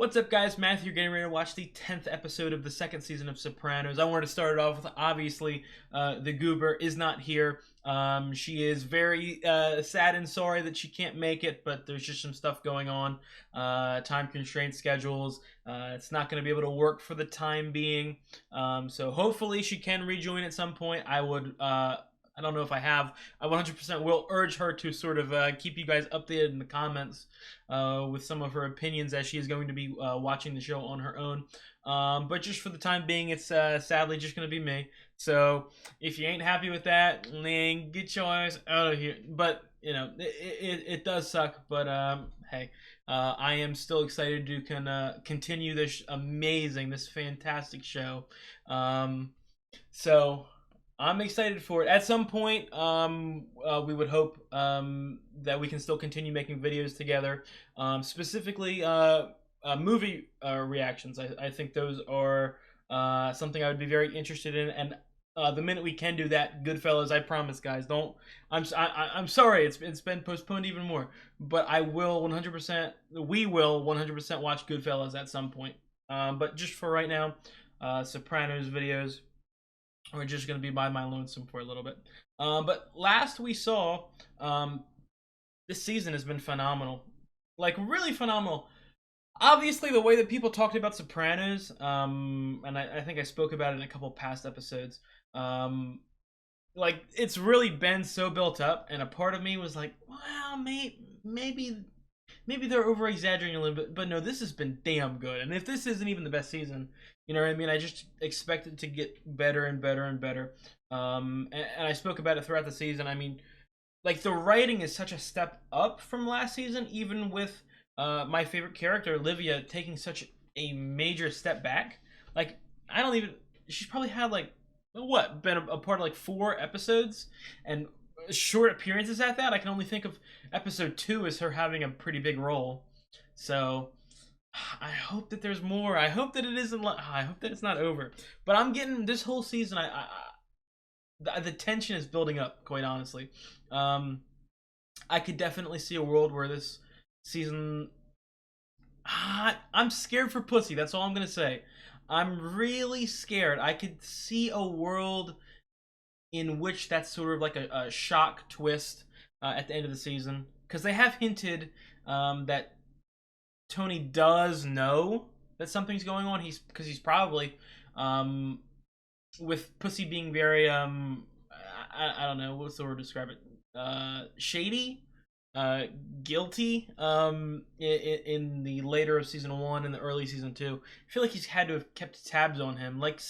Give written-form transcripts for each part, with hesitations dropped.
What's up, guys? Matthew, getting ready to watch the 10th episode of the second season of Sopranos. I wanted to start it off with, obviously, the Goober is not here. She is very sad and sorry that she can't make it, but there's just some stuff going on. Time constraint schedules. It's not going to be able to work for the time being. So hopefully she can rejoin at some point. I don't know if I have. I 100% will urge her to sort of keep you guys updated in the comments with some of her opinions, as she is going to be watching the show on her own. But just for the time being, it's sadly just going to be me. So if you ain't happy with that, then get your ass out of here. But, you know, it does suck. But, hey, I am still excited to continue this this fantastic show. So I'm excited for it. At some point, we would hope that we can still continue making videos together. Specifically, movie reactions. I think those are something I would be very interested in. And the minute we can do that, Goodfellas, I promise, guys. Don't. I'm sorry. It's been postponed even more. But I will 100%. We will 100% watch Goodfellas at some point. But just for right now, Sopranos videos. We're just going to be by my lonesome for a little bit. But last we saw, this season has been phenomenal. Like, really phenomenal. Obviously, the way that people talked about Sopranos, and I think I spoke about it in a couple past episodes, like, it's really been so built up, and a part of me was like, well, maybe they're over-exaggerating a little bit, but no, this has been damn good. And if this isn't even the best season, you know what I mean? I just expect it to get better and better and better. And I spoke about it throughout the season. I mean, like, the writing is such a step up from last season, even with my favorite character, Olivia, taking such a major step back. Like, she's probably had, like, what, been a part of, like, 4 episodes, and short appearances at that. I can only think of episode 2 as her having a pretty big role. So I hope that there's more. I hope that it isn't. I hope that it's not over. But I'm getting this whole season. The tension is building up. Quite honestly, I could definitely see a world where this season. I'm scared for Pussy. That's all I'm gonna say. I'm really scared. I could see a world in which that's sort of like a shock twist at the end of the season, because they have hinted that Tony does know that something's going on. Because he's probably with Pussy being very I don't know what's the word to describe it, shady, guilty, in the later of season 1 and the early season 2. I feel like he's had to have kept tabs on him, like,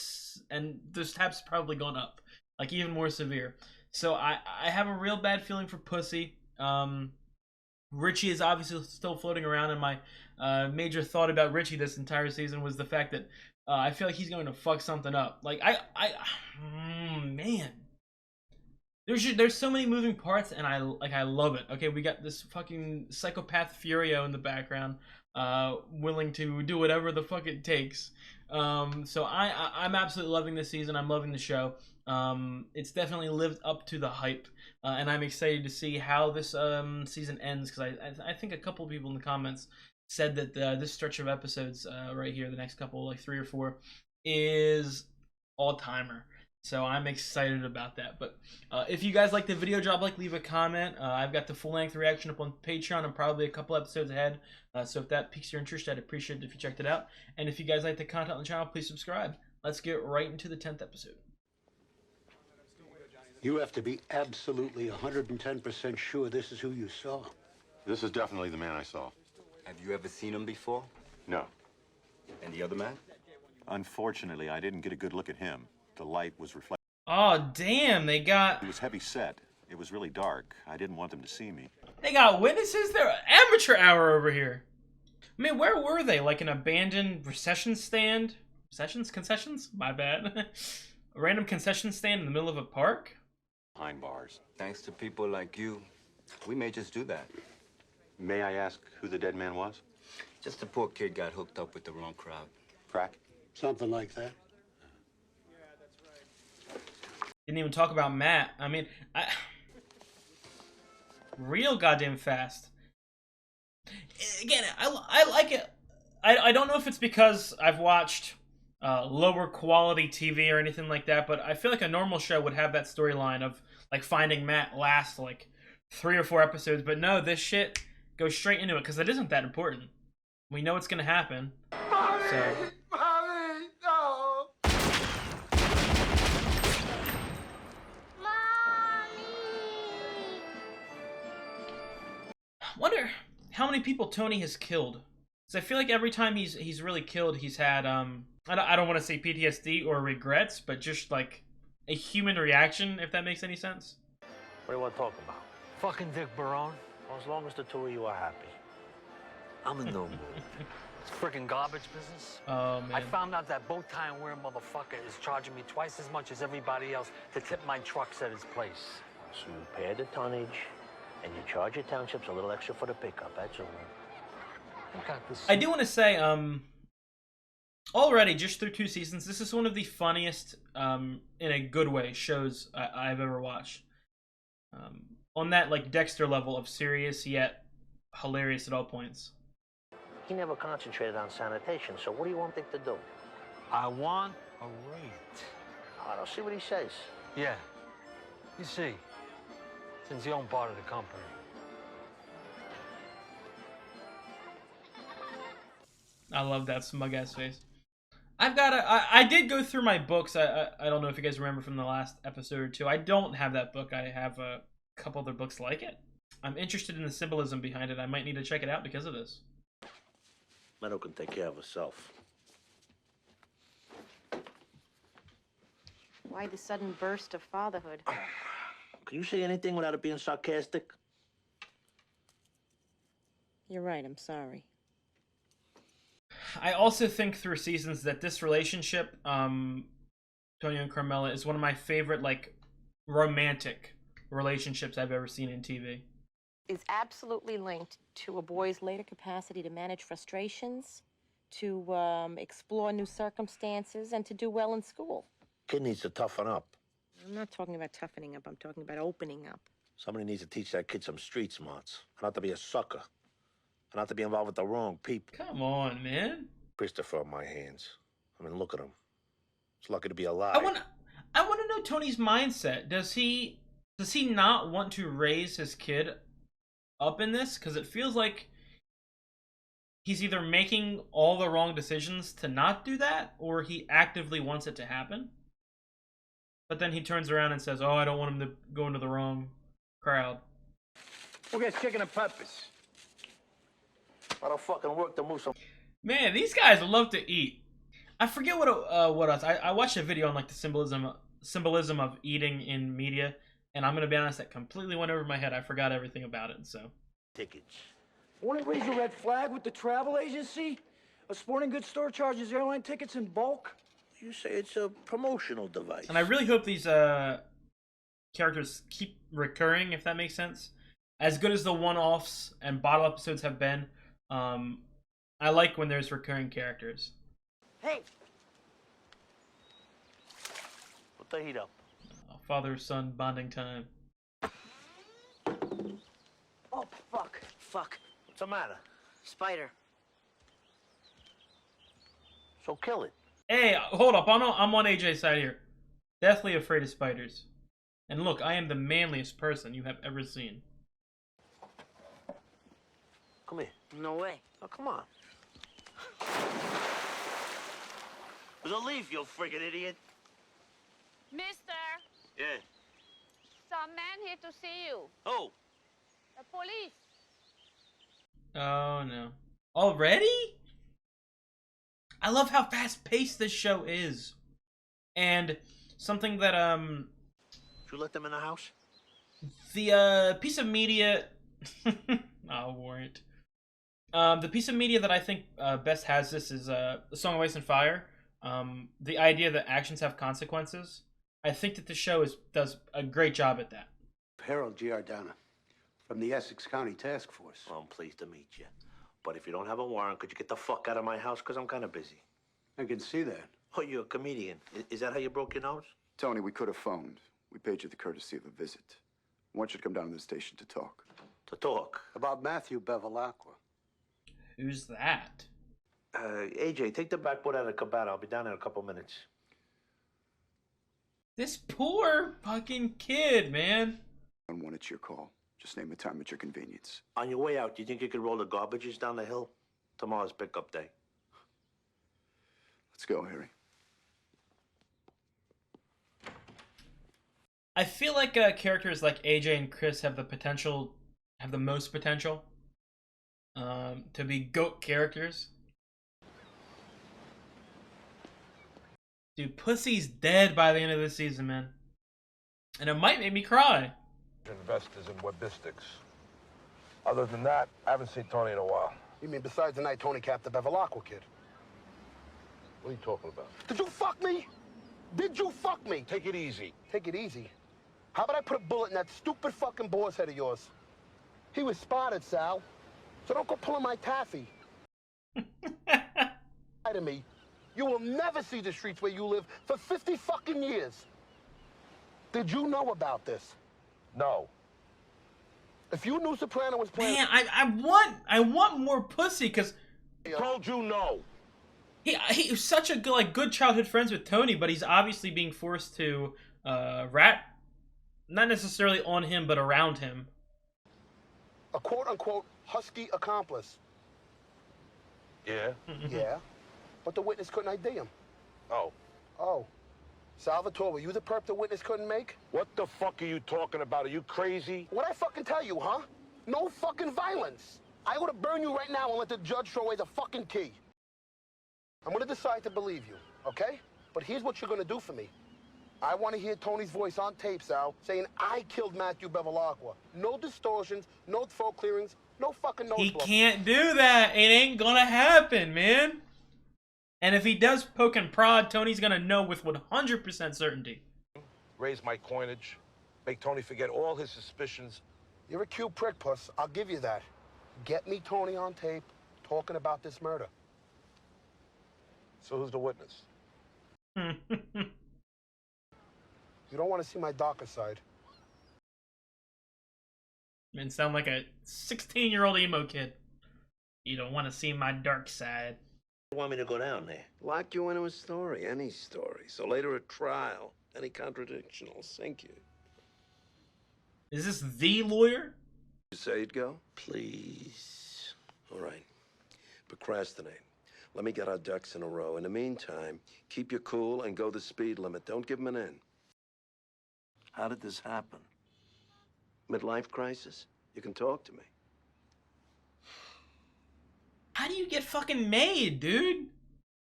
and those tabs have probably gone up, like, even more severe. So I have a real bad feeling for Pussy. Richie is obviously still floating around, and my major thought about Richie this entire season was the fact that I feel like he's going to fuck something up. Like, man, there's so many moving parts, and I love it. Okay, we got this fucking psychopath Furio in the background, willing to do whatever the fuck it takes. So I'm absolutely loving this season. I'm loving the show. It's definitely lived up to the hype, and I'm excited to see how this season ends, because I think a couple of people in the comments said that this stretch of episodes right here, the next couple, like 3 or 4, is all-timer. So I'm excited about that. But if you guys like the video, drop a like, leave a comment. I've got the full-length reaction up on Patreon. I'm probably a couple episodes ahead. So if that piques your interest, I'd appreciate it if you checked it out. And if you guys like the content on the channel, please subscribe. Let's get right into the 10th episode. You have to be absolutely 110% sure this is who you saw. This is definitely the man I saw. Have you ever seen him before? No. And the other man? Unfortunately, I didn't get a good look at him. The light was reflecting. Oh, damn, they got... It was heavy set. It was really dark. I didn't want them to see me. They got witnesses? They're amateur hour over here. I mean, where were they? Like an abandoned recession stand? Concessions? My bad. A random concession stand in the middle of a park? Behind bars. Thanks to people like you, we may just do that. May I ask who the dead man was? Just a poor kid got hooked up with the wrong crowd. Crack? Something like that. Didn't even talk about Matt. I mean, real goddamn fast. Again, I like it. I don't know if it's because I've watched lower quality TV or anything like that, but I feel like a normal show would have that storyline of like finding Matt last like 3 or 4 episodes. But no, this shit goes straight into it because it isn't that important. We know it's gonna happen. Mommy! So. Mommy! No! I wonder how many people Tony has killed. Because I feel like every time he's really killed, he's had I don't want to say PTSD or regrets, but just like a human reaction, if that makes any sense. What do you want to talk about? Fucking Dick Barone. Well, as long as the two of you are happy. I'm in no mood. It's freaking garbage business. Oh man. I found out that bow tie and wear motherfucker is charging me twice as much as everybody else to tip my trucks at his place. So you pay the tonnage, and you charge your townships a little extra for the pickup. That's all. Look at this. I do want to say, already just through 2 seasons, this is one of the funniest, in a good way, shows I've ever watched. On that like Dexter level of serious yet hilarious at all points. He never concentrated on sanitation, so what do you want Dick to do? I want a rate. I don't see what he says. Yeah. You see, since you own part of the company. I love that smug ass face. I did go through my books. I don't know if you guys remember from the last episode or 2. I don't have that book. I have a couple other books like it. I'm interested in the symbolism behind it. I might need to check it out because of this. Meadow can take care of herself. Why the sudden burst of fatherhood? Can you say anything without it being sarcastic? You're right, I'm sorry. I also think through seasons that this relationship, Tonio and Carmela, is one of my favorite like romantic relationships I've ever seen in TV. Is absolutely linked to a boy's later capacity to manage frustrations, to explore new circumstances, and to do well in school. Kid needs to toughen up. I'm not talking about toughening up, I'm talking about opening up. Somebody needs to teach that kid some street smarts. Not to be a sucker. Not to be involved with the wrong people. Come on, man. Christopher on my hands. I mean, look at him. He's lucky to be alive. I want to know Tony's mindset. Does he not want to raise his kid up in this? Because it feels like he's either making all the wrong decisions to not do that, or he actively wants it to happen. But then he turns around and says, "Oh, I don't want him to go into the wrong crowd." Who gets chicken and peppers? I don't fucking work to move some. Man, these guys love to eat. I forget what else. I watched a video on like the symbolism of eating in media, and I'm gonna be honest, that completely went over my head. I forgot everything about it. So Tickets. Want to raise a red flag with the travel agency? A sporting goods store charges airline tickets in bulk? You say it's a promotional device. And I really hope these characters keep recurring, if that makes sense. As good as the one-offs and bottle episodes have been, I like when there's recurring characters. Hey! Put the heat up. Father-son bonding time. Oh, fuck. What's the matter? Spider. So kill it. Hey, hold up. I'm on AJ's side here. Deathly afraid of spiders. And look, I am the manliest person you have ever seen. Come here. No way. Oh, come on. There's a leaf, you friggin' idiot. Mister, Yeah. some man here to see you. Oh. The police. Oh, no. Already? I love how fast-paced this show is. And something that, Did you let them in the house? the, piece of media... I'll warrant. The piece of media that I think best has this is The Song of Ice and Fire. The idea that actions have consequences. I think that the show does a great job at that. Harold Giordana from the Essex County Task Force. Well, I'm pleased to meet you. But if you don't have a warrant, could you get the fuck out of my house? Because I'm kind of busy. I can see that. Oh, you're a comedian. Is that how you broke your nose? Tony, we could have phoned. We paid you the courtesy of a visit. I want you to come down to the station to talk. To talk. About Matthew Bevilacqua. Who's that? AJ, take the backboard out of the cabana. I'll be down in a couple minutes. This poor fucking kid, man. And when it's your call, just name a time at your convenience. On your way out, do you think you could roll the garbages down the hill? Tomorrow's pickup day. Let's go, Harry. I feel like characters like AJ and Chris have the most potential to be GOAT characters. Dude, Pussy's dead by the end of this season, man. And it might make me cry. Investors in webistics. Other than that, I haven't seen Tony in a while. You mean besides the night Tony capped the Bevilacqua kid? What are you talking about? Did you fuck me? Did you fuck me? Take it easy. Take it easy. How about I put a bullet in that stupid fucking boar's head of yours? He was spotted, Sal. So don't go pulling my taffy. Lie to me. You will never see the streets where you live for 50 fucking years. Did you know about this? No. If you knew Soprano was playing... Man, I want more Pussy, because... Told you no. He was such a good childhood friends with Tony, but he's obviously being forced to rat, not necessarily on him, but around him. A quote-unquote husky accomplice. Yeah? Yeah. But the witness couldn't ID him. Oh. Oh. Salvatore, were you the perp the witness couldn't make? What the fuck are you talking about? Are you crazy? What'd I fucking tell you, huh? No fucking violence. I ought to burn you right now and let the judge throw away the fucking key. I'm gonna decide to believe you, okay? But here's what you're gonna do for me. I want to hear Tony's voice on tape, Sal, saying I killed Matthew Bevilacqua. No distortions, no throat clearings, no fucking nose He blow. can't do that. It ain't gonna happen, man. And if he does poke and prod, Tony's gonna know with 100% certainty. Raise my coinage. Make Tony forget all his suspicions. You're a cute prick, Puss. I'll give you that. Get me Tony on tape talking about this murder. So who's the witness? You don't want to see my darker side. Man, sound like a 16-year-old emo kid. You don't want to see my dark side. You want me to go down there? Lock you into a story, any story. So later at trial, any contradiction will sink you. Is this the lawyer? You say you'd go? Please. All right. Procrastinate. Let me get our ducks in a row. In the meantime, keep your cool and go the speed limit. Don't give 'em an in. How did this happen? Midlife crisis? You can talk to me. How do you get fucking made, dude?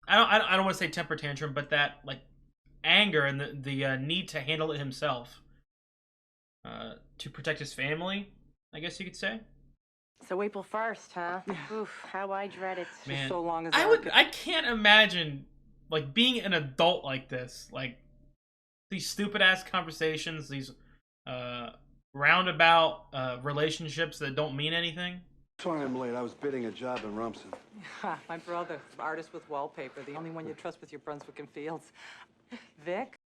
I don't want to say temper tantrum, but that like anger and the need to handle it himself, to protect his family, I guess you could say. So April 1st, huh? Oof, how I dread it. Man, So long as I can't imagine like being an adult like this, like these stupid ass conversations, these roundabout relationships that don't mean anything. Sorry I'm late. I was bidding a job in Rumson. My brother, artist with wallpaper, the only one you trust with your Brunswick and Fields. Vic?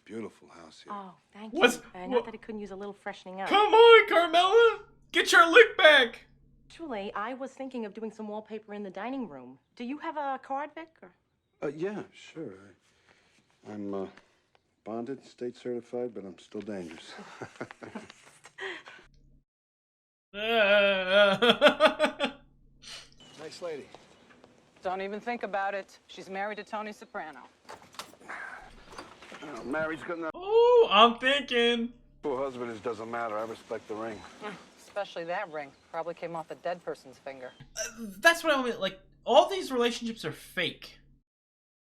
Beautiful house here. Oh, thank you. Not that I couldn't use a little freshening up. Come on, Carmela! Get your lick back! Actually, I was thinking of doing some wallpaper in the dining room. Do you have a card, Vic? Or... Yeah, sure. I'm bonded, state certified, but I'm still dangerous. Nice lady. Don't even think about it. She's married to Tony Soprano. Mary's got nothing. Oh, I'm thinking. Who her husband is doesn't matter. I respect the ring. Especially that ring. Probably came off a dead person's finger. That's what I mean. Like, all these relationships are fake.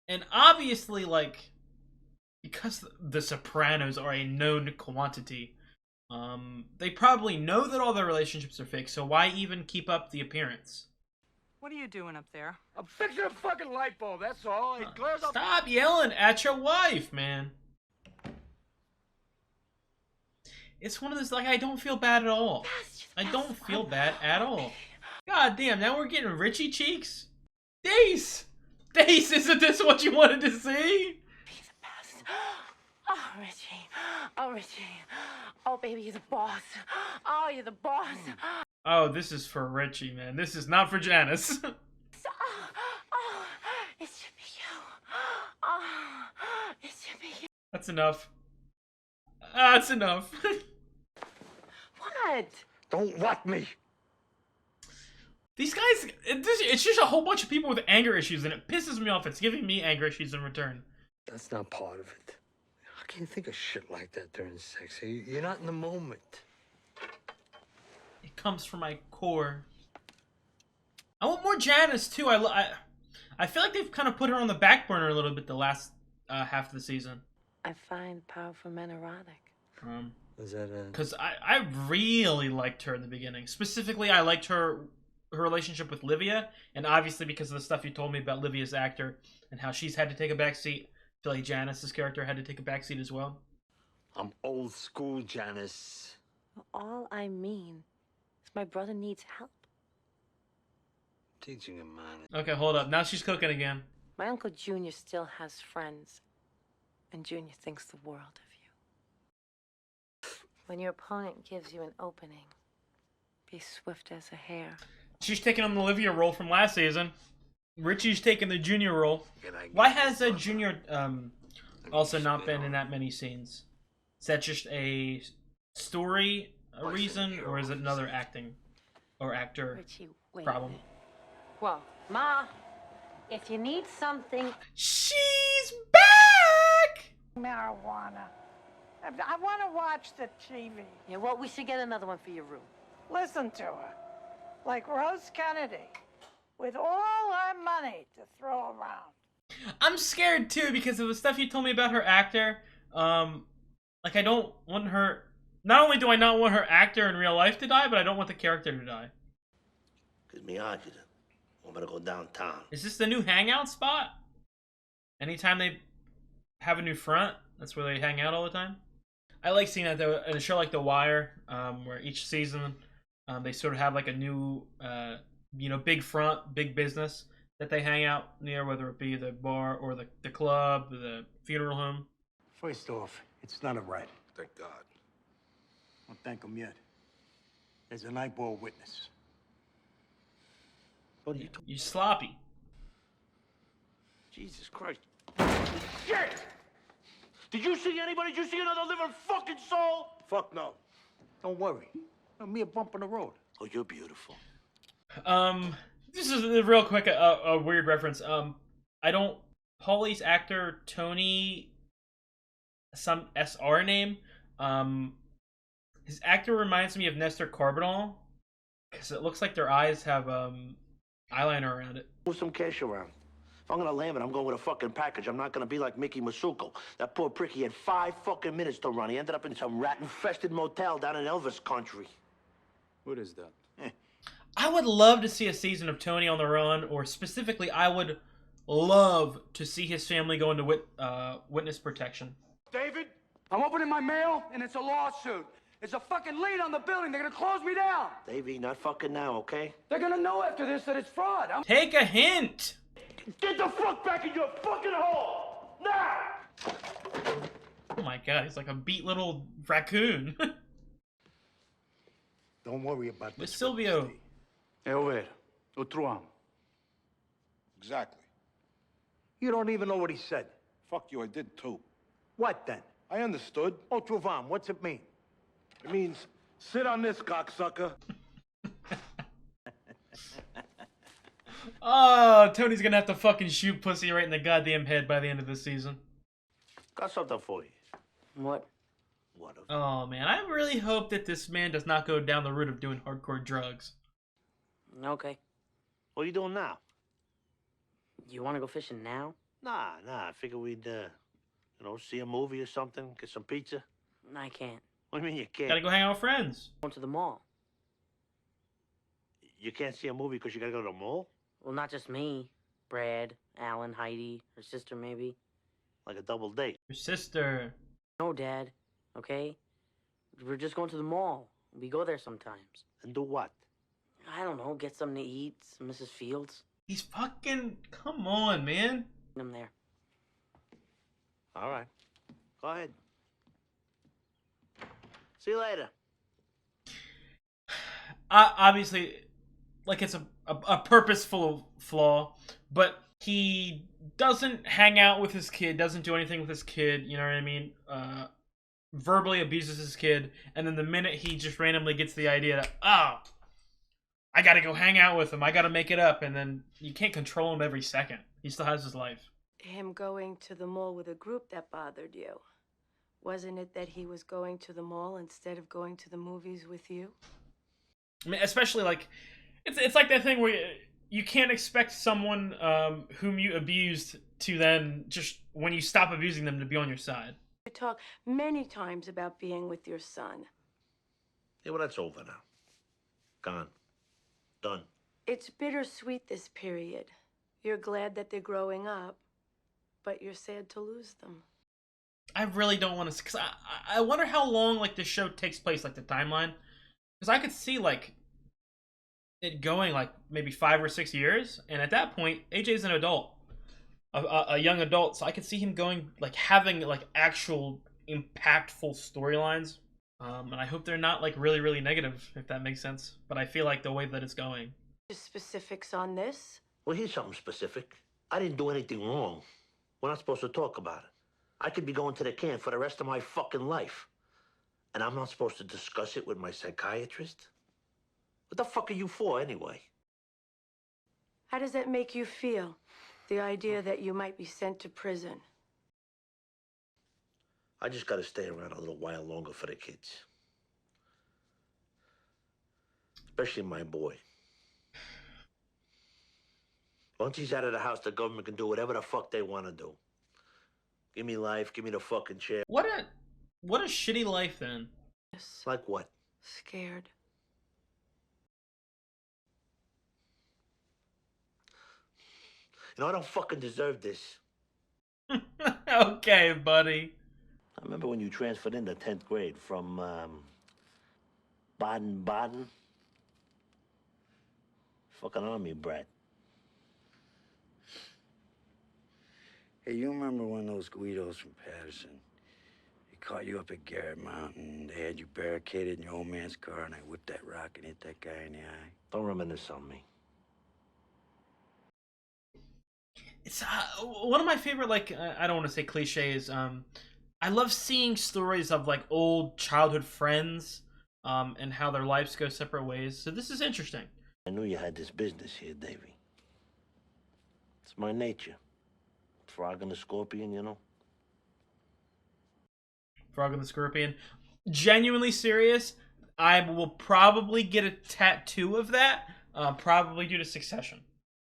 And obviously, like, because the Sopranos are a known quantity, they probably know that all their relationships are fake, so why even keep up the appearance? What are you doing up there? I'm fixing a fucking light bulb, that's all. It glares up. Stop yelling at your wife, man. It's one of those, like, I don't feel bad at all. I don't feel bad at all. God damn, now we're getting Richie cheeks? Dace! Dace, isn't this what you wanted to see? Oh, Richie. Oh, Richie. Oh, baby, you're the boss. Oh, you're the boss. Oh, this is for Richie, man. This is not for Janice. It should be you. Oh, it should be you. That's enough. That's enough. What? Don't what me. These guys, it's just a whole bunch of people with anger issues, and it pisses me off. It's giving me anger issues in return. That's not part of it. How can you think of shit like that during sex? You're not in the moment. It comes from my core. I want more Janice, too. I feel like they've kind of put her on the back burner a little bit the last half of the season. I find powerful men erotic. Is that Because I really liked her in the beginning. Specifically, I liked her relationship with Livia, and obviously because of the stuff you told me about Livia's actor and how she's had to take a back seat, I feel like Janice's character had to take a back seat as well. I'm old school, Janice. All I mean is my brother needs help. Teaching him manners. Okay, hold up. Now she's cooking again. My Uncle Junior still has friends, and Junior thinks the world of you. When your opponent gives you an opening, be swift as a hare. She's taking on the Olivia role from last season. Richie's taking the Junior role. Why has a Junior also not been in that many scenes? Is that just a story reason, or is it another acting or actor Richie, wait. problem? Well, Ma, if you need something... She's back! Marijuana. I want to watch the TV. Yeah, well, we should get another one for your room. Listen to her. Like Rose Kennedy, with all her money to throw around. I'm scared too because of the stuff you told me about her actor. Like I don't want her. Not only do I not want her actor in real life to die, but I don't want the character to die. Cause me agita. I'm gonna go downtown. Is this the new hangout spot? Anytime they have a new front, that's where they hang out all the time. I like seeing that though in a show like The Wire, where each season they sort of have like a new, big front, big business that they hang out near, whether it be the bar or the club, the funeral home. First off, it's not a right. Thank God. Don't thank him yet. There's an eyeball witness. What are you You sloppy. Jesus Christ. Shit! Did you see anybody? Did you see another living fucking soul? Fuck no. Don't worry. Me a bump in the road. Oh, you're beautiful. This is a real quick, a weird reference. Paulie's actor, Tony, some SR name, his actor reminds me of Nestor Carbonell, because it looks like their eyes have, eyeliner around it. Move some cash around. If I'm gonna lam it, I'm going with a fucking package. I'm not gonna be like Mickey Masuko. That poor prick, he had 5 fucking minutes to run. He ended up in some rat-infested motel down in Elvis country. What is that? I would love to see a season of Tony on the Run, or specifically, I would love to see his family go into witness protection. David, I'm opening my mail, and it's a lawsuit. There's a fucking lien on the building. They're gonna close me down. Davey, not fucking now, okay? They're gonna know after this that it's fraud. Take a hint! Get the fuck back in your fucking hole! Now! Oh my god, he's like a beat little raccoon. Don't worry about With this. Silvio. Over. O truam. Exactly. You don't even know what he said. Fuck you, I did too. What then? I understood. Otrovam, what's it mean? It means, sit on this, cocksucker. Oh, Tony's gonna have to fucking shoot pussy right in the goddamn head by the end of this season. Got something for you. What? What a... Oh man, I really hope that this man does not go down the route of doing hardcore drugs. Okay. What are you doing now? You want to go fishing now? Nah, I figure we'd, see a movie or something, get some pizza. I can't. What do you mean you can't? Gotta go hang out with friends. Going to the mall. You can't see a movie because you gotta go to the mall? Well, not just me. Brad, Alan, Heidi, her sister maybe. Like a double date. Your sister. No, Dad. Okay? We're just going to the mall. We go there sometimes. And do what? I don't know. Get something to eat. Some Mrs. Fields. He's fucking... Come on, man. I'm there. All right. Go ahead. See you later. obviously, like it's a purposeful flaw, but he doesn't hang out with his kid, doesn't do anything with his kid. You know what I mean? Verbally abuses his kid, and then the minute he just randomly gets the idea that, oh, I gotta go hang out with him, I gotta make it up, and then you can't control him every second. He still has his life. Him going to the mall with a group that bothered you. Wasn't it that he was going to the mall instead of going to the movies with you? I mean, especially like, it's like that thing where you can't expect someone whom you abused to then just, when you stop abusing them, to be on your side. You talk many times about being with your son. Yeah, well, that's over now. Gone. Done. It's bittersweet, this period. You're glad that they're growing up, but you're sad to lose them. I really don't want to, because I wonder how long like the show takes place, like the timeline, because I could see like it going like maybe 5 or 6 years, and at that point AJ's an adult, a young adult, so I could see him going like having like actual impactful storylines, and I hope they're not like really negative, if that makes sense. But I feel like the way that it's going. Just specifics on this? Well, here's something specific. I didn't do anything wrong. We're not supposed to talk about it. I could be going to the can for the rest of my fucking life. And I'm not supposed to discuss it with my psychiatrist? What the fuck are you for, anyway? How does that make you feel? The idea that you might be sent to prison? I just gotta stay around a little while longer for the kids. Especially my boy. Once he's out of the house, the government can do whatever the fuck they want to do. Give me life, give me the fucking chair. What a shitty life then. Yes. Like what? Scared. You know, I don't fucking deserve this. Okay, buddy. I remember when you transferred into 10th grade from, Baden-Baden? Fucking army brat. Hey, you remember when those Guidos from Patterson, they caught you up at Garrett Mountain, they had you barricaded in your old man's car, and I whipped that rock and hit that guy in the eye? Don't reminisce on me. It's one of my favorite, like, I don't want to say cliches. I love seeing stories of like old childhood friends, and how their lives go separate ways. So this is interesting. I knew you had this business here, Davy. It's my nature. Frog and the scorpion, you know? Frog and the Scorpion. Genuinely serious. I will probably get a tattoo of that, probably due to Succession.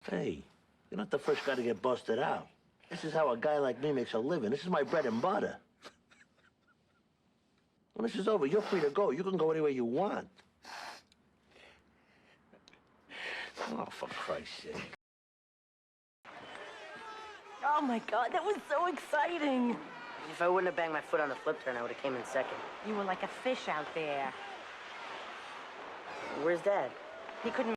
Hey, you're not the first guy to get busted out. This is how a guy like me makes a living. This is my bread and butter. When this is over, you're free to go. You can go anywhere you want. Oh, for Christ's sake. Oh my God, that was so exciting. If I wouldn't have banged my foot on the flip turn, I would have came in second. You were like a fish out there. Where's Dad? He couldn't.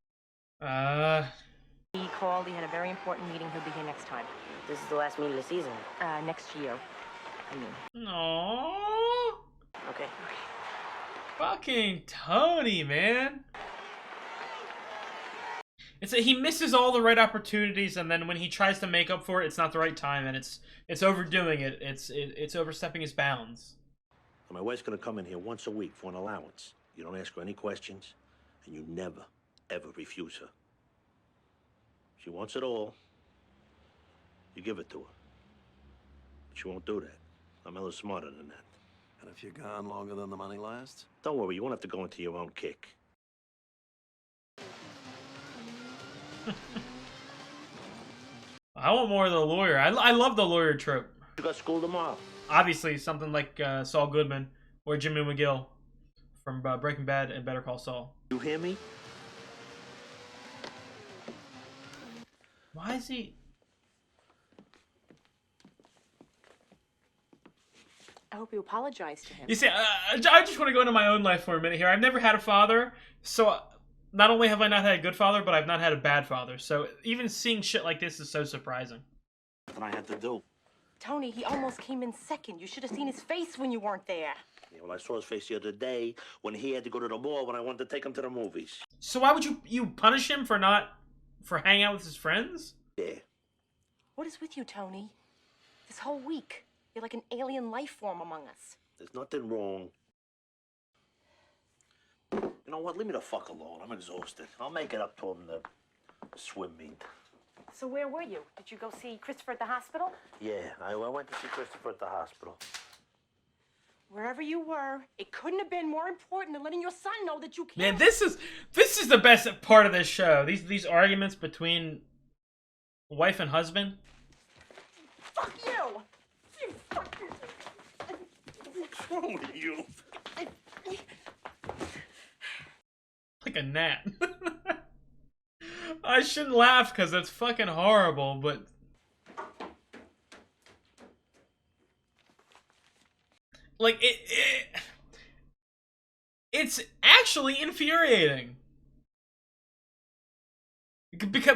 He called. He had a very important meeting. He'll be here next time. This is the last meeting of the season. Next year. I mean. Aww. Okay. Fucking Tony, man. It's he misses all the right opportunities, and then when he tries to make up for it, it's not the right time, and it's overdoing it. It's overstepping his bounds. My wife's gonna come in here once a week for an allowance. You don't ask her any questions, and you never, ever refuse her. She wants it all. You give it to her. But she won't do that. I'm a little smarter than that. And if you're gone longer than the money lasts? Don't worry, you won't have to go into your own kick. I want more of the lawyer. I love the lawyer trope. You got school tomorrow. Obviously, something like Saul Goodman or Jimmy McGill from Breaking Bad and Better Call Saul. You hear me? Why is he... I hope you apologize to him. You see, I just want to go into my own life for a minute here. I've never had a father, so not only have I not had a good father, but I've not had a bad father. So even seeing shit like this is so surprising. Nothing I had to do. Tony, he almost came in second. You should have seen his face when you weren't there. Yeah, well, I saw his face the other day when he had to go to the mall when I wanted to take him to the movies. So why would you punish him for hanging out with his friends? Yeah. What is with you, Tony? This whole week, you're like an alien life form among us. There's nothing wrong. You know what? Leave me the fuck alone. I'm exhausted. I'll make it up to him in the swim meet. So where were you? Did you go see Christopher at the hospital? Yeah, I went to see Christopher at the hospital. Wherever you were, it couldn't have been more important than letting your son know that you can't. Man, this is the best part of this show. These arguments between wife and husband. Fuck you! You fuck you! What's wrong with you? Like a gnat. I shouldn't laugh because that's fucking horrible, but like it's actually infuriating.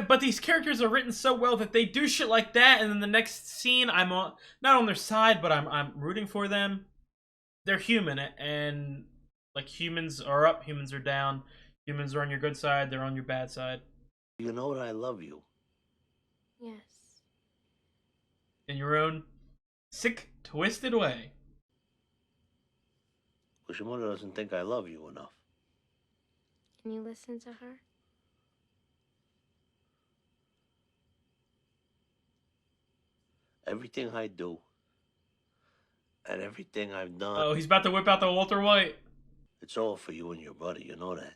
But these characters are written so well that they do shit like that, and then the next scene I'm not on their side, but I'm rooting for them. They're human, and like humans are up, humans are down. Humans are on your good side, they're on your bad side. You know that I love you. Yes. In your own sick, twisted way. Because your mother doesn't think I love you enough. Can you listen to her? Everything I do and everything I've done. Oh, he's about to whip out the Walter White. It's all for you and your brother, you know that.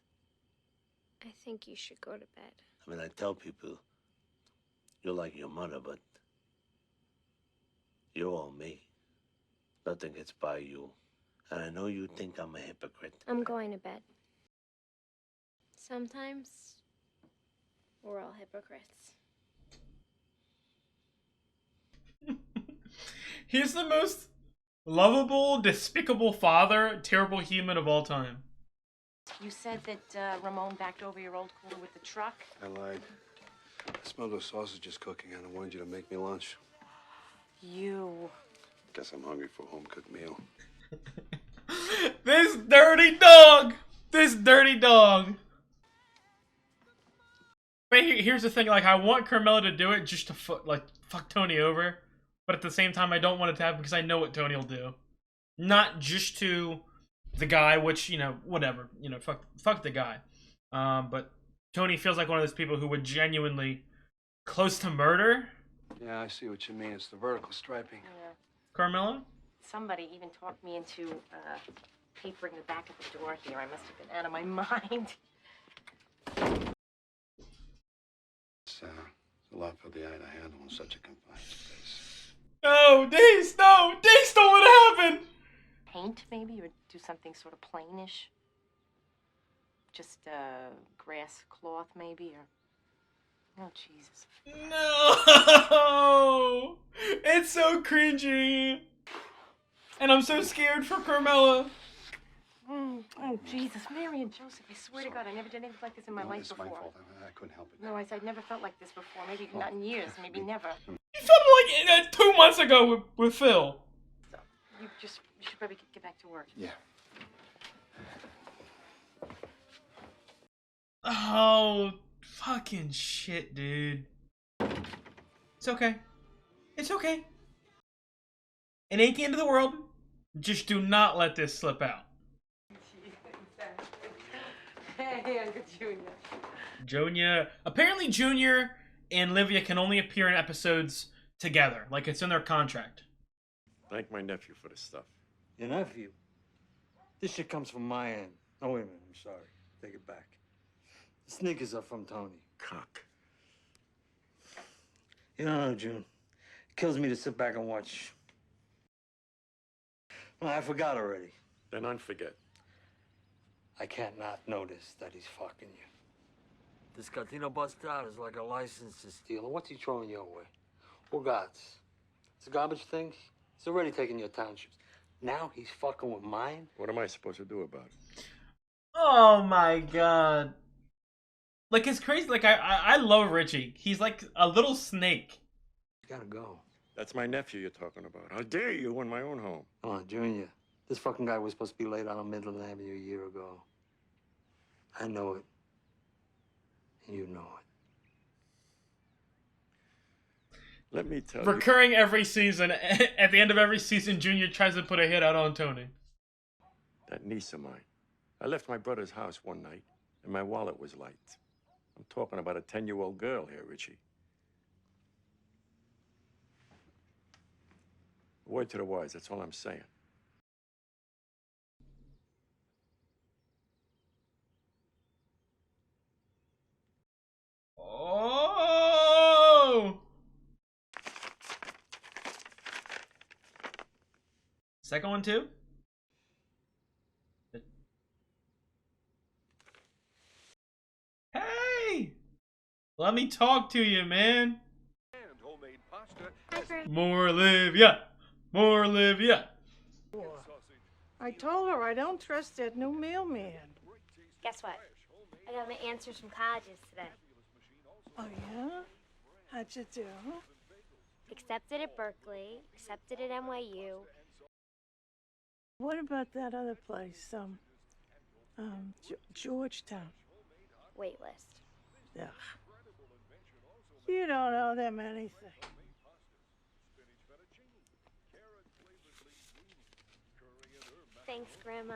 I think you should go to bed. I mean, I tell people you're like your mother, but you're all me. Nothing gets by you. And I know you think I'm a hypocrite. I'm going to bed. Sometimes we're all hypocrites. He's the most lovable, despicable father, terrible human of all time. You said that Ramon backed over your old cooler with the truck? I lied. I smelled those sausages cooking and I wanted you to make me lunch. You. Guess I'm hungry for a home-cooked meal. This dirty dog! This dirty dog! But here's the thing, like, I want Carmela to do it just to fuck Tony over. But at the same time, I don't want it to happen because I know what Tony will do. Not just to the guy, which, you know, whatever. You know, fuck the guy. But Tony feels like one of those people who would genuinely close to murder. Yeah, I see what you mean. It's the vertical striping. Yeah. Carmela? Somebody even talked me into papering the back of the door here. I must have been out of my mind. It's a lot for the eye to handle in such a confined space. No, Dace, no! Dace, don't let it happen! Paint, maybe, or do something sort of plainish. Just grass cloth, maybe, or... Oh, Jesus. No! It's so cringy. And I'm so scared for Carmela. Oh, Jesus. Mary and Joseph, I swear to God, I never did anything like this in my life It's before. my fault. I couldn't help it. No, I never felt like this before. Maybe not in years, maybe never. You felt like 2 months ago with Phil. You should probably get back to work. Yeah. Oh, fucking shit, dude. It's okay. It's okay. It ain't the end of the world. Just do not let this slip out. Hey, Uncle Junior. Junior. Apparently, Junior and Livia can only appear in episodes together. Like, it's in their contract. Thank my nephew for this stuff. Your nephew? This shit comes from my end. Oh, wait a minute. I'm sorry. Take it back. The sneakers are from Tony. Cock. You don't know, June. It kills me to sit back and watch. Well, I forgot already. Then unforget. I can't not notice that he's fucking you. This Catino busted out is like a license to steal. And what's he throwing your way? Regards. It's a garbage thing. He's already taken your townships. Now he's fucking with mine? What am I supposed to do about it? Oh my god. Like, it's crazy. Like, I love Richie. He's like a little snake. You gotta go. That's my nephew you're talking about. How dare you in my own home? Come on, Junior. This fucking guy was supposed to be laid out on Midland Avenue a year ago. I know it. You know it. Let me tell you. Recurring every season. At the end of every season, Junior tries to put a hit out on Tony. That niece of mine. I left my brother's house one night, and my wallet was light. I'm talking about a 10-year-old girl here, Richie. Word to the wise, that's all I'm saying. Oh! Second one too? Hey! Let me talk to you, man. More Livia! More Livia! I told her I don't trust that new mailman. Guess what? I got my answers from colleges today. Oh, yeah? How'd you do? Accepted at Berkeley, accepted at NYU. What about that other place, Georgetown? Waitlist. Ugh. You don't owe them anything. Thanks, Grandma.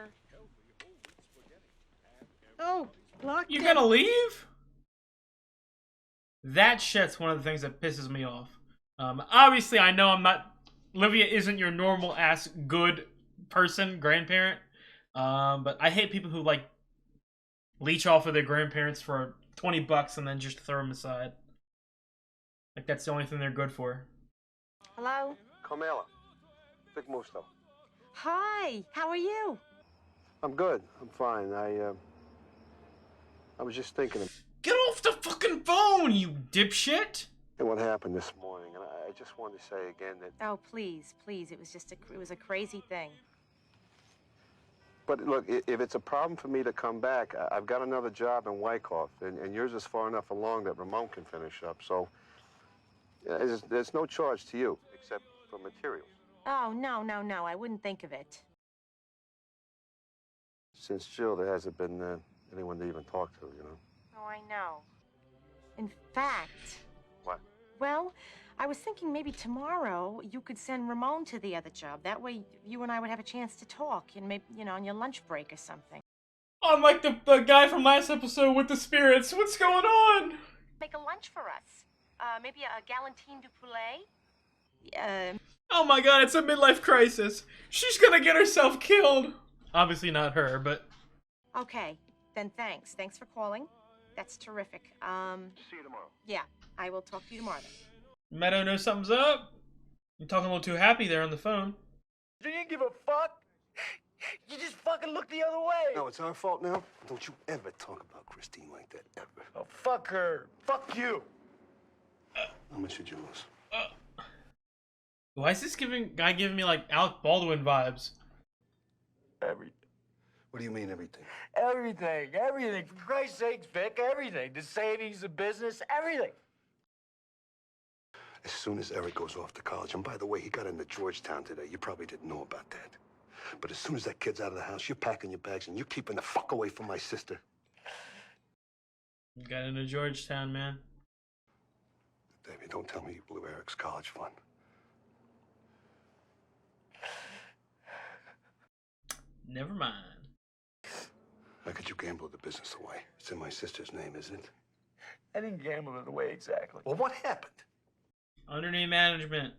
Oh, locked You're in. gonna leave? That shit's one of the things that pisses me off. Obviously, I know I'm not... Livia isn't your normal ass good person, grandparent. But I hate people who, like, leech off of their grandparents for $20 and then just throw them aside. Like, that's the only thing they're good for. Hello? Carmela. Big Musto. Hi, how are you? I'm good. I'm fine. I was just thinking of Get off the fucking phone, you dipshit! what happened this morning, and I just wanted to say again that... Oh, please, please. It was a crazy thing. But look, if it's a problem for me to come back, I've got another job in Wyckoff, and yours is far enough along that Ramon can finish up, so there's no charge to you, except for materials. Oh, no, no, no. I wouldn't think of it. Since Jill, there hasn't been anyone to even talk to, you know? Oh, I know. In fact... What? Well, I was thinking maybe tomorrow you could send Ramon to the other job. That way you and I would have a chance to talk, and maybe, you know, on your lunch break or something. Unlike the guy from last episode with the spirits, what's going on? Make a lunch for us. Maybe a galantine du poulet? Oh my god, it's a midlife crisis. She's gonna get herself killed. Obviously not her, but... Okay, then thanks. Thanks for calling. That's terrific. See you tomorrow. Yeah, I will talk to you tomorrow then. Meadow knows something's up. You're talking a little too happy there on the phone. You didn't give a fuck? You just fucking looked the other way. No, it's our fault now. Don't you ever talk about Christine like that, ever. Oh, fuck her. Fuck you. How much did you lose? Why is this guy giving me like Alec Baldwin vibes? Everything. What do you mean, everything? Everything. Everything. For Christ's sakes, Vic, everything. The savings, the business, everything. As soon as Eric goes off to college, and by the way, he got into Georgetown today. You probably didn't know about that. But as soon as that kid's out of the house, you're packing your bags and you're keeping the fuck away from my sister. You got into Georgetown, man. Davey, don't tell me you blew Eric's college fund. Never mind. How could you gamble the business away? It's in my sister's name, isn't it? I didn't gamble it away exactly. Well, what happened? Underneath management.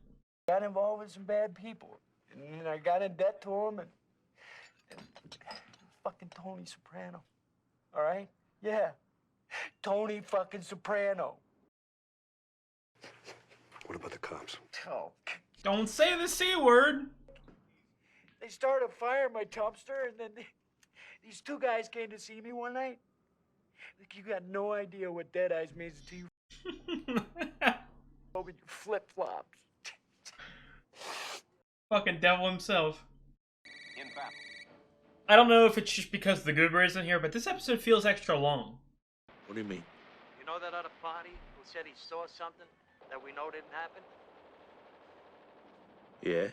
Got involved with some bad people. And I got in debt to them and fucking Tony Soprano. All right? Yeah. Tony fucking Soprano. What about the cops? Oh. Don't say the C word. They started firing my dumpster, and then these two guys came to see me one night. Like, you got no idea what dead eyes means to you. Over your flip-flops. Fucking devil himself. I don't know if it's just because the Goober isn't here, but this episode feels extra long. What do you mean? You know that other party who said he saw something that we know didn't happen? Yeah?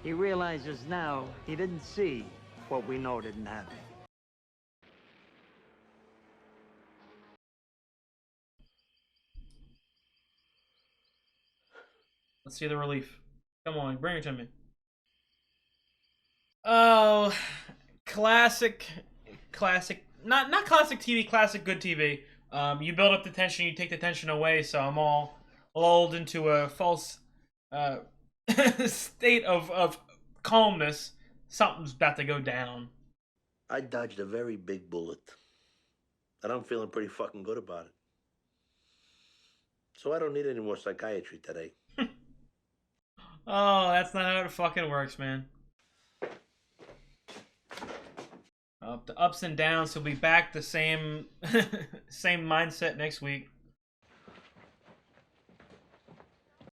He realizes now he didn't see what we know didn't happen. Let's see the relief. Come on, bring it to me. Oh, classic, not classic TV, classic good TV. You build up the tension, you take the tension away, so I'm all lulled into a false state of calmness. Something's about to go down. I dodged a very big bullet. And I'm feeling pretty fucking good about it. So I don't need any more psychiatry today. Oh, that's not how it fucking works, man. The ups and downs, so we'll be back the same same mindset next week.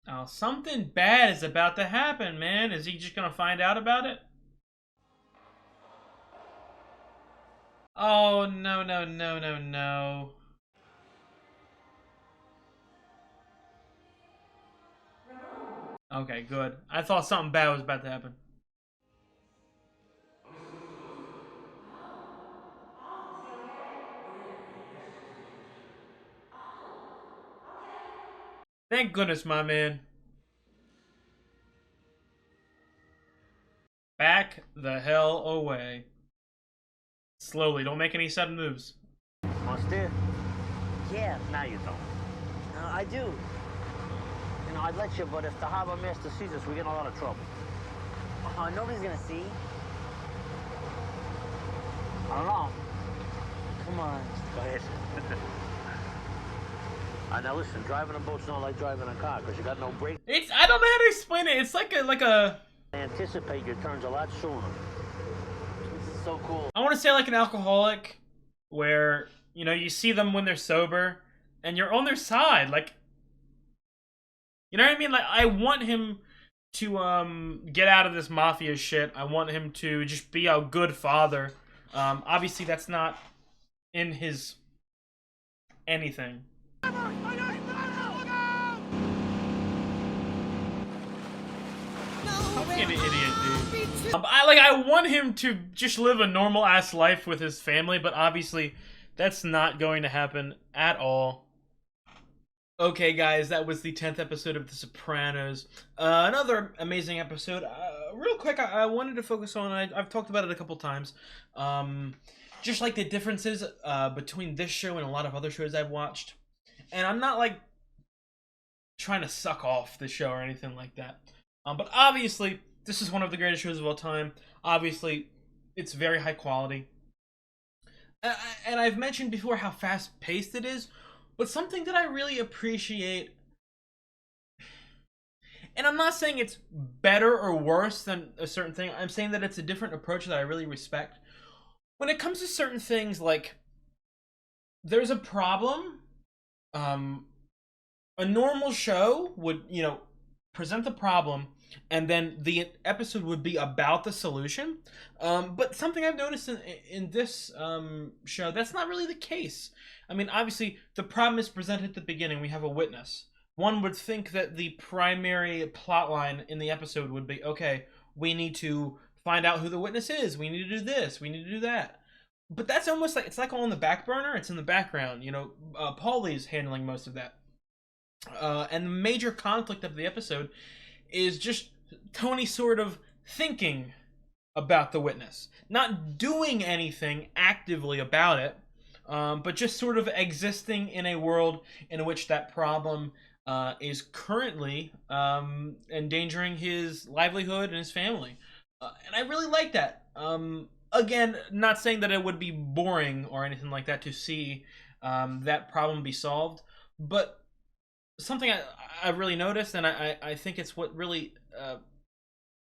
Oh, something bad is about to happen, man. Is he just gonna find out about it? Oh, no, no, no, no, no. Okay, good. I thought something bad was about to happen. Thank goodness, my man. Back the hell away. Slowly, don't make any sudden moves. Mustard? Yeah. Now you don't. No, I do. You know, I'd let you, but if the harbor master sees us, we get in a lot of trouble. Nobody's gonna see. I don't know. Come on. Go ahead. Now listen, driving a boat's not like driving a car, because you got no brake. I don't know how to explain it. It's like a Anticipate your turns a lot sooner. This is so cool. I want to say like an alcoholic, where, you know, you see them when they're sober, and you're on their side. Like, you know what I mean? Like, I want him to get out of this mafia shit. I want him to just be a good father. Obviously, that's not in his anything. Fucking idiot, dude. I want him to just live a normal ass life with his family, but obviously that's not going to happen at all. Okay, guys, that was the 10th episode of The Sopranos. Another amazing episode. Real quick, I wanted to focus on, I've talked about it a couple times, just like the differences between this show and a lot of other shows I've watched. And I'm not like trying to suck off the show or anything like that. But obviously, this is one of the greatest shows of all time. Obviously, it's very high quality. And I've mentioned before how fast-paced it is, but something that I really appreciate, and I'm not saying it's better or worse than a certain thing, I'm saying that it's a different approach that I really respect. When it comes to certain things, like, there's a problem, a normal show would, you know, present the problem, and then the episode would be about the solution. But something I've noticed in this show, that's not really the case. I mean, obviously, the problem is presented at the beginning. We have a witness. One would think that the primary plot line in the episode would be, okay, we need to find out who the witness is. We need to do this. We need to do that. But that's almost like, it's like on the back burner. It's in the background. You know, Paulie's handling most of that. And the major conflict of the episode is just Tony sort of thinking about the witness. Not doing anything actively about it, but just sort of existing in a world in which that problem is currently endangering his livelihood and his family. And I really like that. Again, not saying that it would be boring or anything like that to see that problem be solved, but something I really noticed, and I think it's what really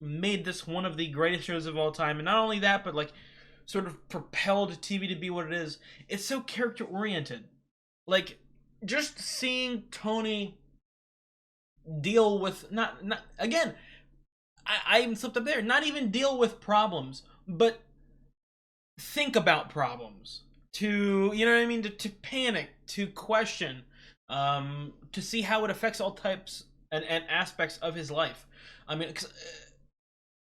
made this one of the greatest shows of all time. And not only that, but like sort of propelled TV to be what it is. It's so character oriented. Like, just seeing Tony deal with not again, I slipped up there. Not even deal with problems, but think about problems. To, you know what I mean? To panic, to question, to see how it affects all types and aspects of his life. I mean,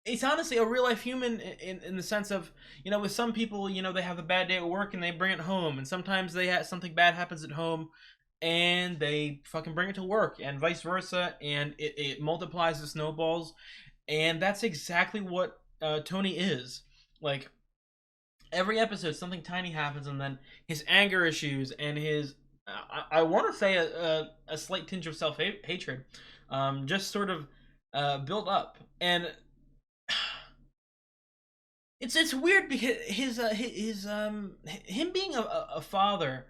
it's honestly a real life human in the sense of, you know, with some people, you know, they have a bad day at work and they bring it home, and sometimes they have something bad happens at home and they fucking bring it to work, and vice versa, and it multiplies the snowballs, and that's exactly what Tony is. Like, every episode, something tiny happens, and then his anger issues and his, I want to say a slight tinge of self hatred, just sort of build up, and it's weird because him being a father,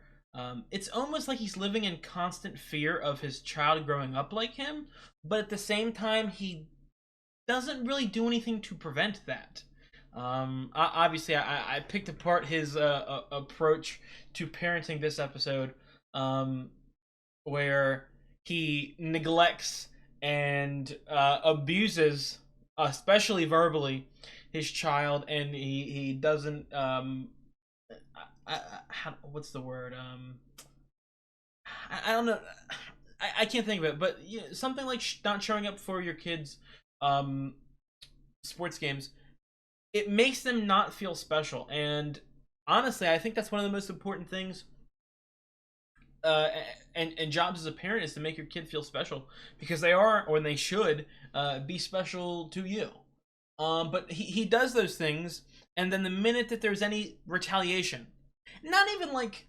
it's almost like he's living in constant fear of his child growing up like him, but at the same time he doesn't really do anything to prevent that. Obviously, I picked apart his approach to parenting this episode, where he neglects and abuses, especially verbally, his child, and he doesn't what's the word, I don't know, I can't think of it, but something like not showing up for your kids um sports games, it makes them not feel special. And honestly, I think that's one of the most important things, uh, and jobs as a parent, is to make your kid feel special, because they are, or they should, be special to you. But he does those things, and then the minute that there's any retaliation, not even like,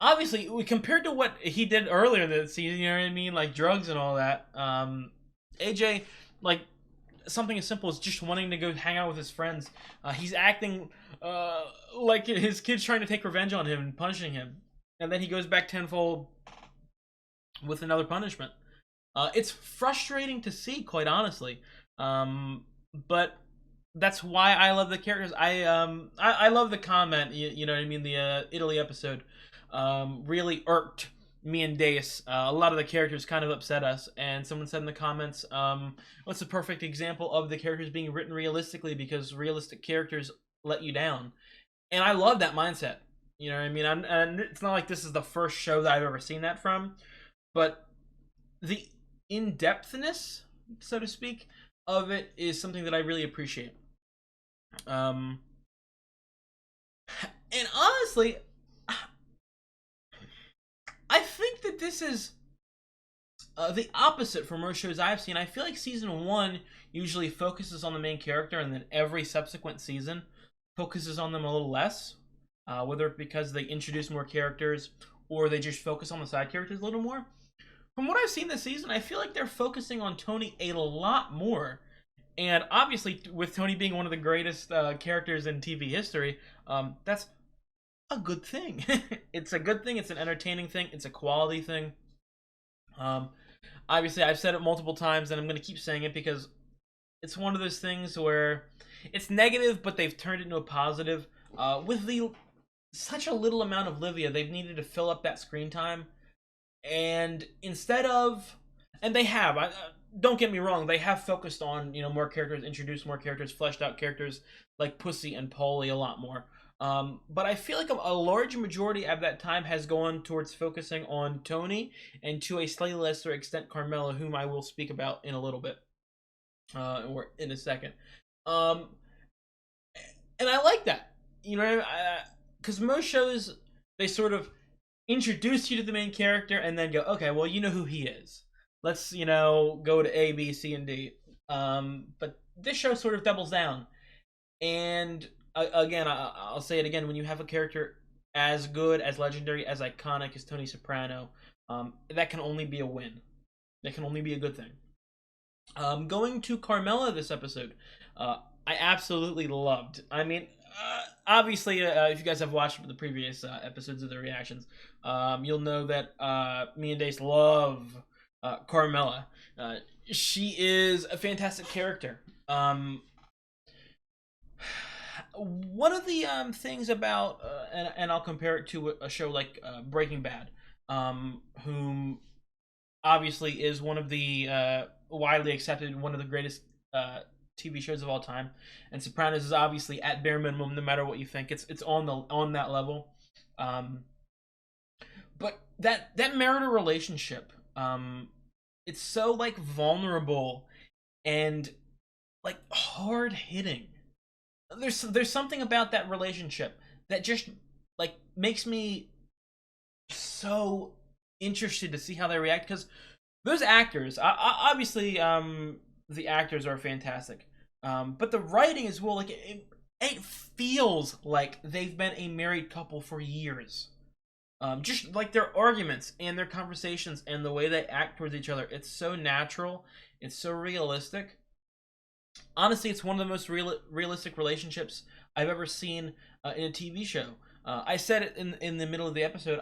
obviously compared to what he did earlier this season, you know what I mean, like drugs and all that. AJ, like, something as simple as just wanting to go hang out with his friends. He's acting like his kid's trying to take revenge on him and punishing him, and then he goes back tenfold with another punishment. It's frustrating to see, quite honestly, but that's why I love the characters. I love the comment. You know what I mean. The Italy episode really irked me and Dace. A lot of the characters kind of upset us, and someone said in the comments, "What's a perfect example of the characters being written realistically, because realistic characters let you down?" And I love that mindset. You know what I mean? And it's not like this is the first show that I've ever seen that from, but the in-depthness, so to speak, of it is something that I really appreciate. Um, and honestly, I think that this is the opposite for most shows I've seen. I feel like season one usually focuses on the main character, and then every subsequent season focuses on them a little less. Whether because they introduce more characters, or they just focus on the side characters a little more. From what I've seen this season, I feel like they're focusing on Tony a lot more. And obviously, with Tony being one of the greatest characters in TV history, that's a good thing. It's a good thing. It's an entertaining thing. It's a quality thing. Um, Obviously, I've said it multiple times, and I'm going to keep saying it, because it's one of those things where it's negative, but they've turned it into a positive. With the such a little amount of Livia, they've needed to fill up that screen time, and instead of, and they have, don't get me wrong, they have focused on, more characters, introduced more characters, fleshed out characters like Pussy and Polly a lot more. But I feel like a large majority of that time has gone towards focusing on Tony, and to a slightly lesser extent Carmela, whom I will speak about in a little bit, or in a second. Um, and I like that, because most shows, they sort of introduce you to the main character and then go, okay, well, you know who he is. Let's, go to A, B, C, and D. But this show sort of doubles down. And again, I'll say it again, when you have a character as good, as legendary, as iconic as Tony Soprano, that can only be a win. That can only be a good thing. Going to Carmela this episode, I absolutely loved. I mean, obviously, if you guys have watched the previous episodes of the reactions, you'll know that me and Dace love Carmela. She is a fantastic character. One of the things about, and I'll compare it to a show like Breaking Bad, whom obviously is one of the widely accepted, one of the greatest TV shows of all time, and Sopranos is obviously at bare minimum. No matter what you think, it's on that level. But that marital relationship, it's so like vulnerable and like hard hitting. There's something about that relationship that just like makes me so interested to see how they react, because those actors, obviously, the actors are fantastic, but the writing as well. Like it feels like they've been a married couple for years. Just like their arguments and their conversations and the way they act towards each other, it's so natural, it's so realistic. Honestly, it's one of the most realistic relationships I've ever seen in a TV show. I said it in the middle of the episode.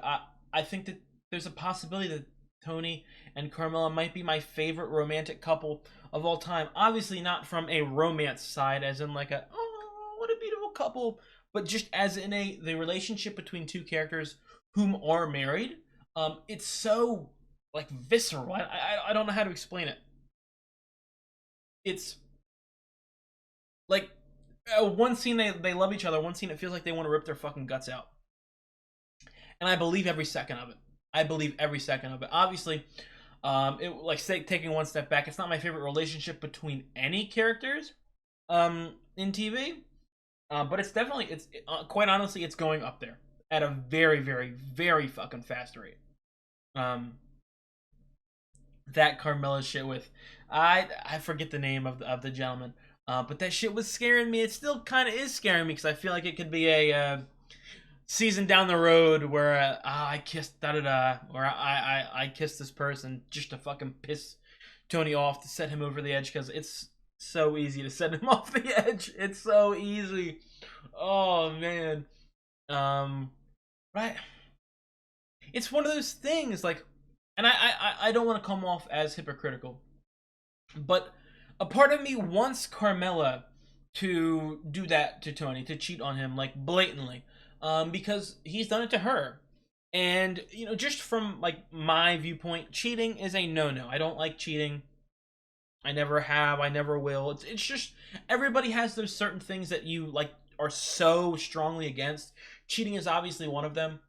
I think that there's a possibility that Tony and Carmela might be my favorite romantic couple of all time. Obviously, not from a romance side, as in like a oh what a beautiful couple, but just as in the relationship between two characters whom are married. It's so like visceral. I don't know how to explain it. It's like one scene they love each other. One scene it feels like they want to rip their fucking guts out. And I believe every second of it. I believe every second of it. Obviously, taking one step back, it's not my favorite relationship between any characters in TV. But it's definitely, quite honestly, it's going up there at a very, very, very fucking fast rate. That Carmela shit with, I forget the name of the gentleman, but that shit was scaring me. It still kind of is scaring me because I feel like it could be a season down the road where I kissed da-da-da, or I kissed this person just to fucking piss Tony off, to set him over the edge, because it's so easy to set him off the edge. It's so easy. Oh man. Right. It's one of those things, like, and I don't want to come off as hypocritical, but a part of me wants Carmela to do that to Tony, to cheat on him, like, blatantly, because he's done it to her. And, you know, just from, like, my viewpoint, cheating is a no-no. I don't like cheating. I never have. I never will. It's just, everybody has those certain things that you, like, are so strongly against. Cheating is obviously one of them.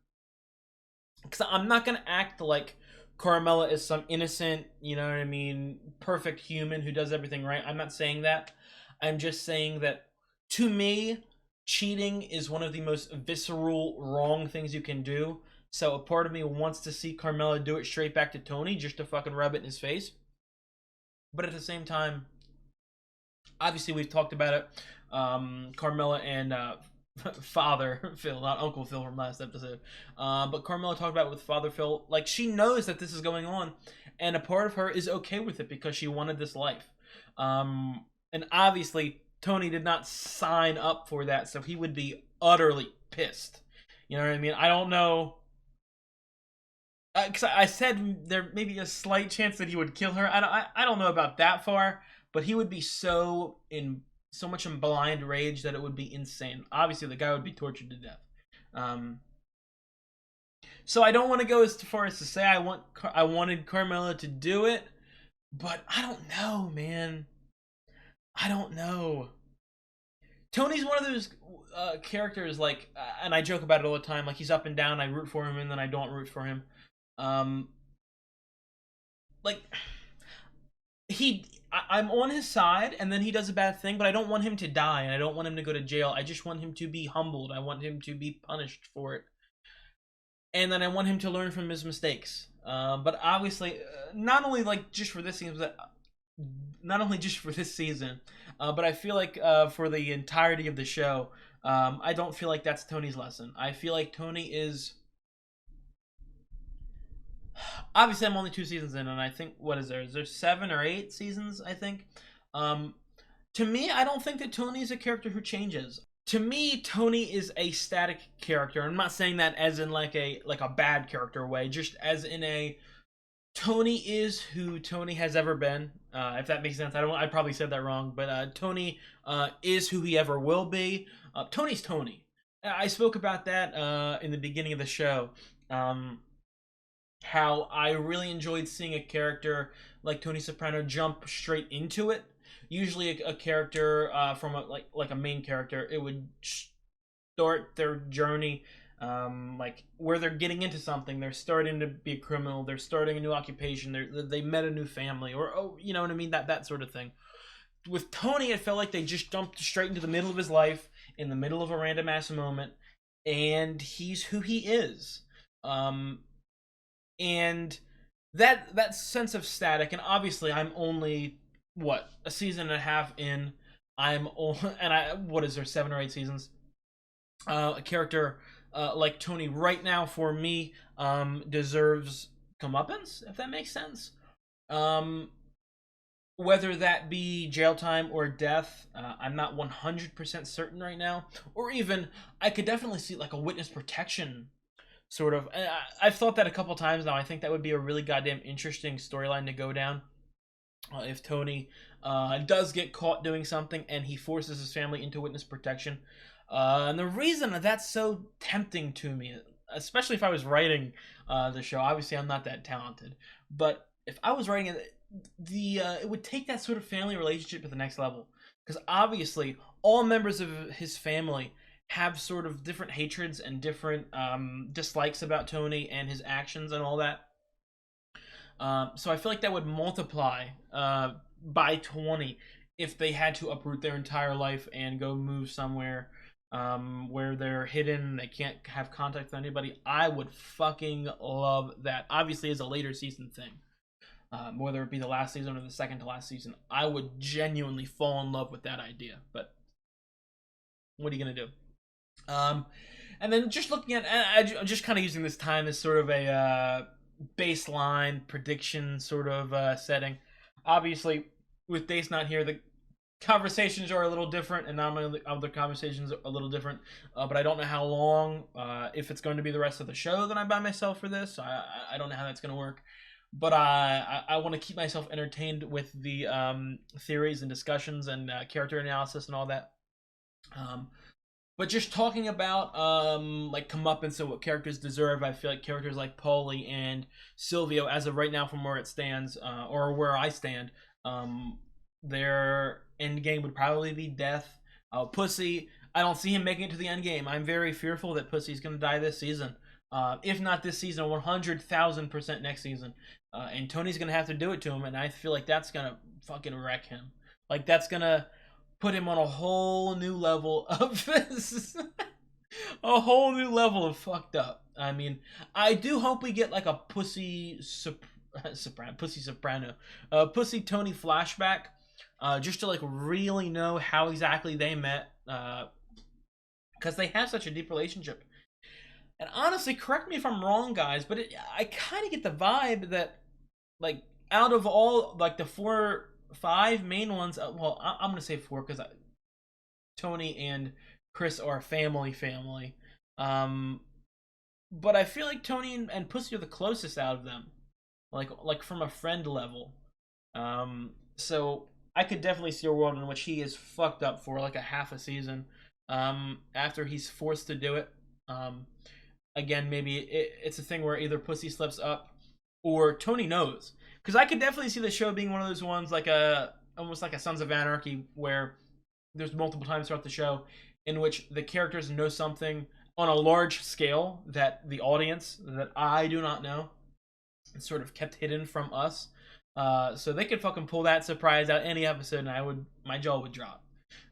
Because I'm not going to act like Carmela is some innocent, you know what I mean, perfect human who does everything right. I'm not saying that. I'm just saying that, to me, cheating is one of the most visceral, wrong things you can do. So a part of me wants to see Carmela do it straight back to Tony, just to fucking rub it in his face. But at the same time, obviously we've talked about it. Carmela and Father Phil, not Uncle Phil from last episode. But Carmela talked about it with Father Phil. Like, she knows that this is going on, and a part of her is okay with it because she wanted this life. And obviously, Tony did not sign up for that, so he would be utterly pissed. You know what I mean? I don't know. Because I said there may be a slight chance that he would kill her. I don't know about that far, but he would be so much in blind rage that it would be insane. Obviously, the guy would be tortured to death. So I don't want to go as far as to say I wanted Carmela to do it, but I don't know, man. I don't know. Tony's one of those characters, like, and I joke about it all the time. Like, he's up and down. I root for him, and then I don't root for him. Like, I'm on his side, and then he does a bad thing, but I don't want him to die, and I don't want him to go to jail. I just want him to be humbled. I want him to be punished for it. And then I want him to learn from his mistakes. But obviously, not only like just for this season, but I feel like for the entirety of the show, I don't feel like that's Tony's lesson. I feel like Tony is... Obviously, I'm only 2 seasons in, and I think, what is there? Is there 7 or 8 seasons, I think? To me, I don't think that Tony is a character who changes. To me, Tony is a static character. I'm not saying that as in like a bad character way, just as in a... Tony is who Tony has ever been, if that makes sense. I probably said that wrong, but Tony is who he ever will be. Tony's Tony. I spoke about that in the beginning of the show. How I really enjoyed seeing a character like Tony Soprano jump straight into it. Usually a character from like a main character, it would start their journey like where they're getting into something. They're starting to be a criminal. They're starting a new occupation. They met a new family, or you know what I mean, that sort of thing. With Tony, it felt like they just jumped straight into the middle of his life, in the middle of a random ass moment, and he's who he is. And that sense of static, and obviously I'm only what, a season and a half in. What is there, 7 or 8 seasons? A character like Tony right now for me deserves comeuppance, if that makes sense. Um, whether that be jail time or death, I'm not 100% certain right now. Or even, I could definitely see like a witness protection sort of. I've thought that a couple times now. I think that would be a really goddamn interesting storyline to go down. If Tony does get caught doing something and he forces his family into witness protection. And the reason that's so tempting to me, especially if I was writing the show, obviously I'm not that talented, but if I was writing it, it would take that sort of family relationship to the next level. Because obviously, all members of his family have sort of different hatreds and different dislikes about Tony and his actions and all that. So I feel like that would multiply by 20 if they had to uproot their entire life and go move somewhere where they're hidden, they can't have contact with anybody. I would fucking love that. Obviously, as a later season thing, whether it be the last season or the second to last season, I would genuinely fall in love with that idea. But what are you gonna do? And then just looking at, I'm just kind of using this time as sort of a baseline prediction sort of setting. Obviously, with Dace not here, the conversations are a little different, and not only other conversations are a little different. But I don't know how long, if it's going to be the rest of the show that I'm by myself for this. I don't know how that's going to work. But I want to keep myself entertained with the theories and discussions and character analysis and all that. But just talking about like comeuppance and what characters deserve, I feel like characters like Paulie and Silvio, as of right now, from where it stands, or where I stand, their end game would probably be death. Pussy, I don't see him making it to the end game. I'm very fearful that Pussy's gonna die this season. If not this season, 100,000% next season. And Tony's gonna have to do it to him, and I feel like that's gonna fucking wreck him. Like that's gonna put him on a whole new level of this. A whole new level of fucked up. I mean, I do hope we get like a Pussy Soprano, Pussy Tony flashback, just to like really know how exactly they met, because they have such a deep relationship. And honestly, correct me if I'm wrong, guys, but I kind of get the vibe that, like, out of all like the 5 main ones, well, I'm gonna say 4 because Tony and Chris are family. But I feel like Tony and Pussy are the closest out of them, like from a friend level. So I could definitely see a world in which he is fucked up for like a half a season, after he's forced to do it. Again, maybe it's a thing where either Pussy slips up or Tony knows. Because I could definitely see the show being one of those ones like almost like a Sons of Anarchy, where there's multiple times throughout the show in which the characters know something on a large scale that the audience, that I do not know, it's sort of kept hidden from us. So they could fucking pull that surprise out any episode, and my jaw would drop.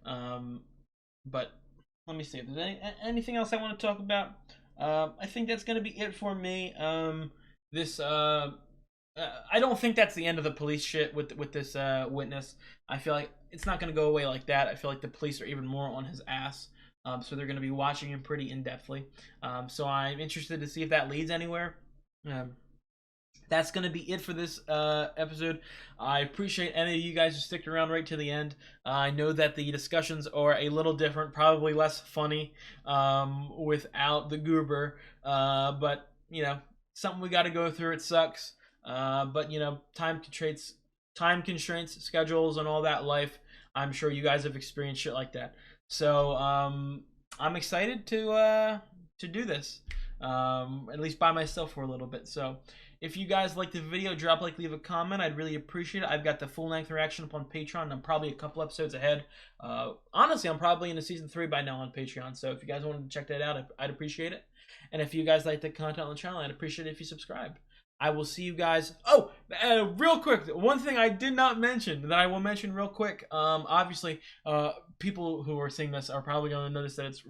But let me see if there's anything else I want to talk about. I think that's gonna be it for me. I don't think that's the end of the police shit with this witness. I feel like it's not gonna go away like that. I feel like the police are even more on his ass. So they're gonna be watching him pretty in depthly. So I'm interested to see if that leads anywhere. That's going to be it for this episode. I appreciate any of you guys who stick around right to the end. I know that the discussions are a little different, probably less funny without the goober. But, you know, something we got to go through. It sucks. But, you know, time constraints, schedules, and all that life. I'm sure you guys have experienced shit like that. So I'm excited to do this, at least by myself for a little bit. So if you guys like the video, drop a like, leave a comment. I'd really appreciate it. I've got the full-length reaction up on Patreon. I'm probably a couple episodes ahead. Honestly, I'm probably into season 3 by now on Patreon. So if you guys wanted to check that out, I'd appreciate it. And if you guys like the content on the channel, I'd appreciate it if you subscribe. I will see you guys. Oh, real quick, one thing I did not mention that I will mention real quick. Obviously, people who are seeing this are probably going to notice that it's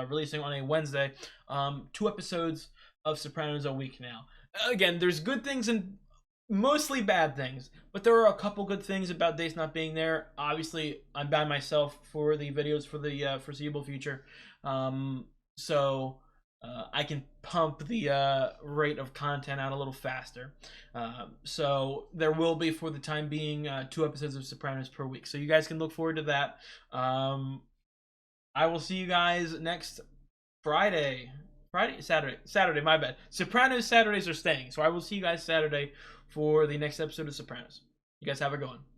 releasing on a Wednesday. 2 episodes of Sopranos a week now. Again, there's good things and mostly bad things, but there are a couple good things about Dace not being there. Obviously, I'm by myself for the videos for the foreseeable future, so I can pump the rate of content out a little faster. So there will be, for the time being, 2 episodes of Sopranos per week. So you guys can look forward to that. I will see you guys next Saturday, my bad. Sopranos Saturdays are staying, so I will see you guys Saturday for the next episode of Sopranos. You guys have a good one.